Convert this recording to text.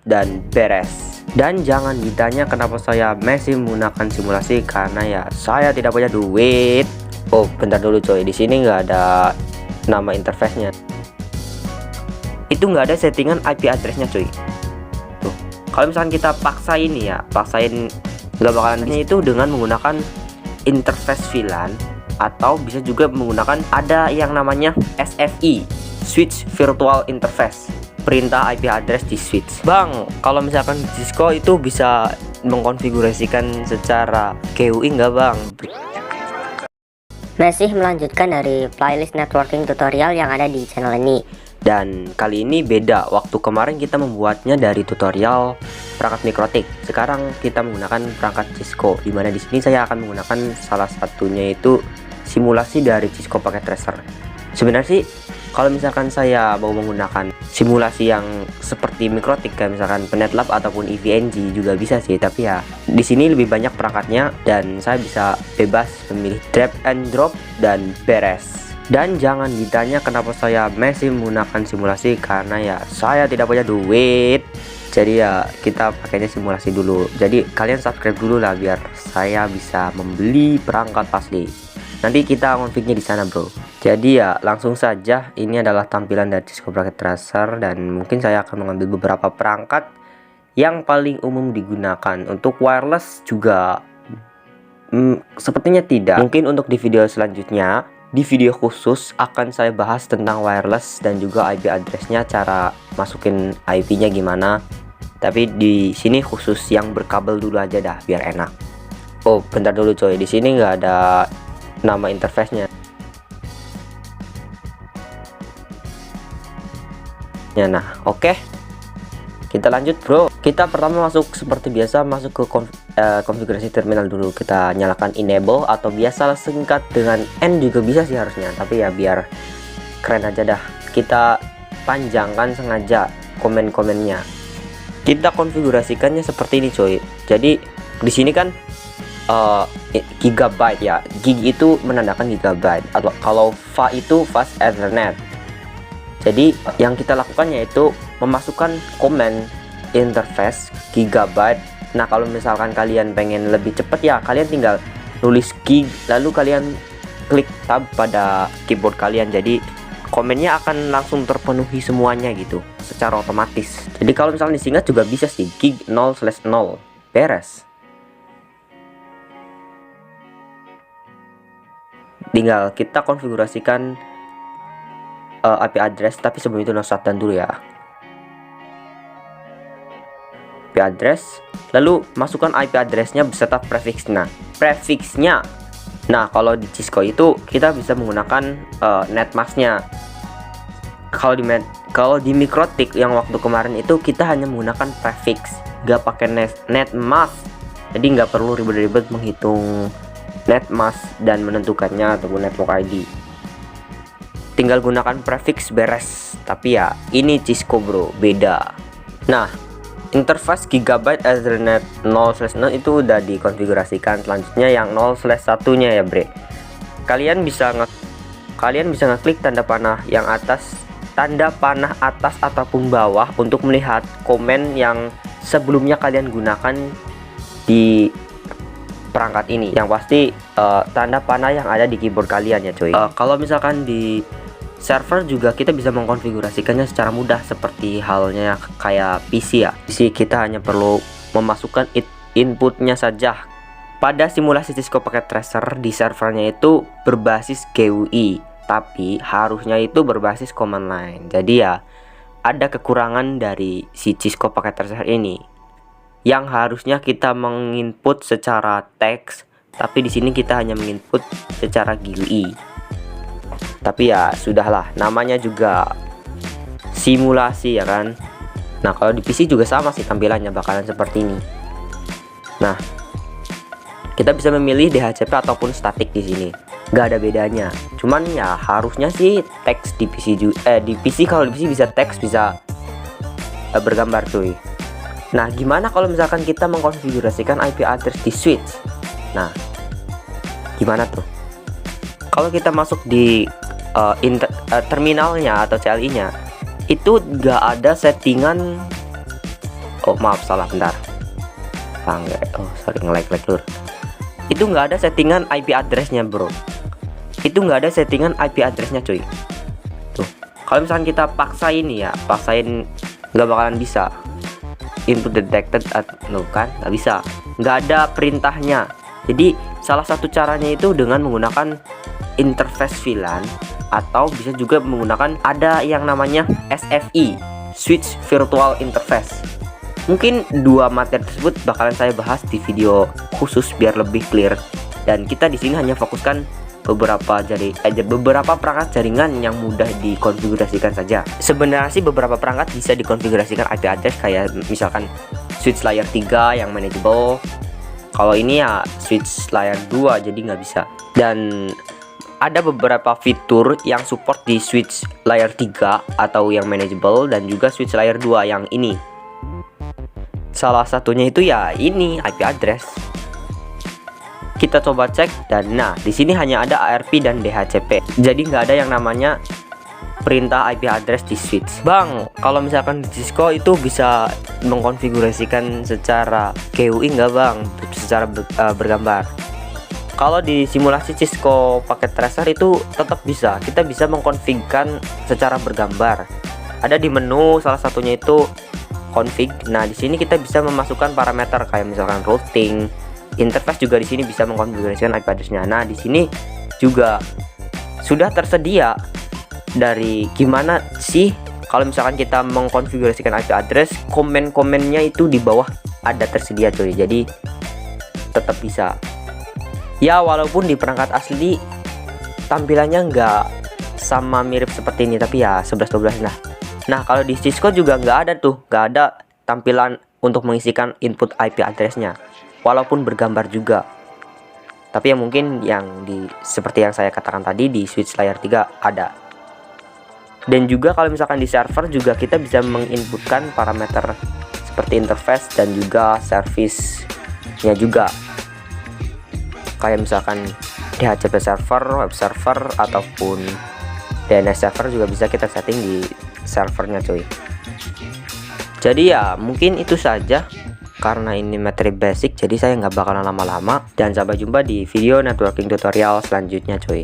dan beres. Dan jangan ditanya kenapa saya masih menggunakan simulasi, karena ya saya tidak punya duit. Oh, bentar dulu coy, di sini nggak ada nama interface-nya. Itu nggak ada settingan IP address-nya coy. Tuh, kalau misalkan kita paksain ya, paksain nggak bakalan itu dengan menggunakan interface VLAN, atau bisa juga menggunakan ada yang namanya SVI, Switch Virtual Interface, perintah IP address di switch. Bang, kalau misalkan Cisco itu bisa mengkonfigurasikan secara GUI nggak bang? Masih melanjutkan dari playlist networking tutorial yang ada di channel ini. Dan kali ini beda, waktu kemarin kita membuatnya dari tutorial perangkat mikrotik. Sekarang kita menggunakan perangkat Cisco, dimana di sini saya akan menggunakan salah satunya itu simulasi dari Cisco Packet Tracer. Sebenarnya sih kalau misalkan saya mau menggunakan simulasi yang seperti mikrotik kayak misalkan Penetlab ataupun EVNG juga bisa sih, tapi ya di sini lebih banyak perangkatnya dan saya bisa bebas memilih drag and drop dan beres. Dan jangan ditanya kenapa saya masih menggunakan simulasi, karena ya saya tidak punya duit. Jadi ya kita pakainya simulasi dulu. Jadi kalian subscribe dulu lah biar saya bisa membeli perangkat asli. Nanti kita config-nya di sana, bro. Jadi ya langsung saja, ini adalah tampilan dari Cisco Packet Tracer dan mungkin saya akan mengambil beberapa perangkat yang paling umum digunakan. Untuk wireless juga sepertinya tidak. Mungkin untuk di video selanjutnya, di video khusus akan saya bahas tentang wireless dan juga IP address-nya, cara masukin IP-nya gimana. Tapi di sini khusus yang berkabel dulu aja dah biar enak. Oh, bentar dulu coy, di sini nggak ada nama interface-nya. Ya, nah, oke. Kita lanjut, bro. Kita pertama masuk seperti biasa, masuk ke konfigurasi terminal dulu. Kita nyalakan enable atau biasa singkat dengan N juga bisa sih harusnya, tapi ya biar keren aja dah. Kita panjangkan sengaja komen-komennya. Kita konfigurasikannya seperti ini, coy. Jadi di sini kan gigabyte ya, gig itu menandakan gigabyte, atau kalau fa itu fast ethernet. Jadi yang kita lakukan yaitu memasukkan komen interface gigabyte. Nah, kalau misalkan kalian pengen lebih cepat ya kalian tinggal nulis gig lalu kalian klik tab pada keyboard kalian, jadi komennya akan langsung terpenuhi semuanya gitu secara otomatis. Jadi kalau misalnya disingkat juga bisa sih, gig 0/0 beres. Tinggal kita konfigurasikan IP address, tapi sebelum itu shutdown dulu ya. IP address, lalu masukkan IP addressnya beserta prefixnya. Nah, kalau di Cisco itu kita bisa menggunakan netmasknya. Kalau di mikrotik yang waktu kemarin itu kita hanya menggunakan prefix, gak pakai netmask. Jadi nggak perlu ribet-ribet menghitung netmask dan menentukannya ataupun network ID. Tinggal gunakan prefix beres. Tapi ya ini Cisco, bro, beda. Nah, interface gigabyte ethernet 0/0 itu udah dikonfigurasikan. Selanjutnya yang 0/1 nya ya, bre. Kalian bisa ngeklik tanda panah yang atas, tanda panah atas ataupun bawah untuk melihat komen yang sebelumnya kalian gunakan di perangkat ini. Yang pasti tanda panah yang ada di keyboard kalian ya, coy. Kalau misalkan di server juga kita bisa mengkonfigurasikannya secara mudah seperti halnya kayak PC ya. PC kita hanya perlu memasukkan inputnya saja. Pada simulasi Cisco Packet Tracer di servernya itu berbasis GUI, tapi harusnya itu berbasis command line. Jadi ya ada kekurangan dari si Cisco Packet Tracer ini, yang harusnya kita menginput secara teks, tapi di sini kita hanya menginput secara GUI. Tapi ya sudahlah, namanya juga simulasi ya kan. Nah, kalau di PC juga sama sih tampilannya bakalan seperti ini. Nah, kita bisa memilih DHCP ataupun statik di sini. Gak ada bedanya. Cuman ya harusnya sih teks di PC juga. Di PC, kalau di PC bisa teks, bisa bergambar cuy. Nah, gimana kalau misalkan kita mengkonfigurasikan IP address di switch? Nah, gimana tuh? Kalau kita masuk di terminalnya atau CLI-nya, itu nggak ada settingan Oh maaf, salah, bentar. Oh sorry, nge-lag lur. Itu nggak ada settingan IP addressnya bro. Itu nggak ada settingan IP addressnya cuy. Tuh, kalau misalkan kita paksain ya, nggak bakalan bisa. Input detected kan nggak bisa, nggak ada perintahnya. Jadi salah satu caranya itu dengan menggunakan interface VLAN, atau bisa juga menggunakan ada yang namanya SFI, Switch Virtual Interface. Mungkin dua materi tersebut bakalan saya bahas di video khusus biar lebih clear, dan kita di sini hanya fokuskan beberapa perangkat jaringan yang mudah dikonfigurasikan saja. Sebenarnya sih beberapa perangkat bisa dikonfigurasikan IP address, kayak misalkan switch layer 3 yang manageable. Kalau ini ya switch layer 2 jadi nggak bisa. Dan ada beberapa fitur yang support di switch layer 3 atau yang manageable, dan juga switch layer 2 yang ini. Salah satunya itu ya ini IP address. Kita coba cek, dan nah di sini hanya ada ARP dan DHCP. Jadi nggak ada yang namanya perintah IP address di switch. Bang, kalau misalkan di Cisco itu bisa mengkonfigurasikan secara GUI nggak bang? Secara bergambar. Kalau di simulasi Cisco paket tracer itu tetap bisa. Kita bisa mengkonfigurasikan secara bergambar. Ada di menu, salah satunya itu config. Nah di sini kita bisa memasukkan parameter kayak misalkan routing. Interface juga di sini bisa mengkonfigurasikan IP addressnya. Nah di sini juga sudah tersedia dari gimana sih kalau misalkan kita mengkonfigurasikan IP address, komen-komennya itu di bawah ada tersedia cuy. Jadi tetap bisa. Ya walaupun di perangkat asli tampilannya nggak sama mirip seperti ini, tapi ya 11-12 lah. Nah kalau di Cisco juga nggak ada tampilan untuk mengisikan input IP addressnya, walaupun bergambar juga. Tapi ya mungkin yang seperti yang saya katakan tadi di switch layer 3 ada. Dan juga kalau misalkan di server juga kita bisa menginputkan parameter seperti interface dan juga service-nya juga. Kayak misalkan DHCP server, web server, ataupun DNS server juga bisa kita setting di servernya cuy. Jadi ya mungkin itu saja. Karena ini materi basic, jadi saya nggak bakalan lama-lama, dan sampai jumpa di video networking tutorial selanjutnya cuy.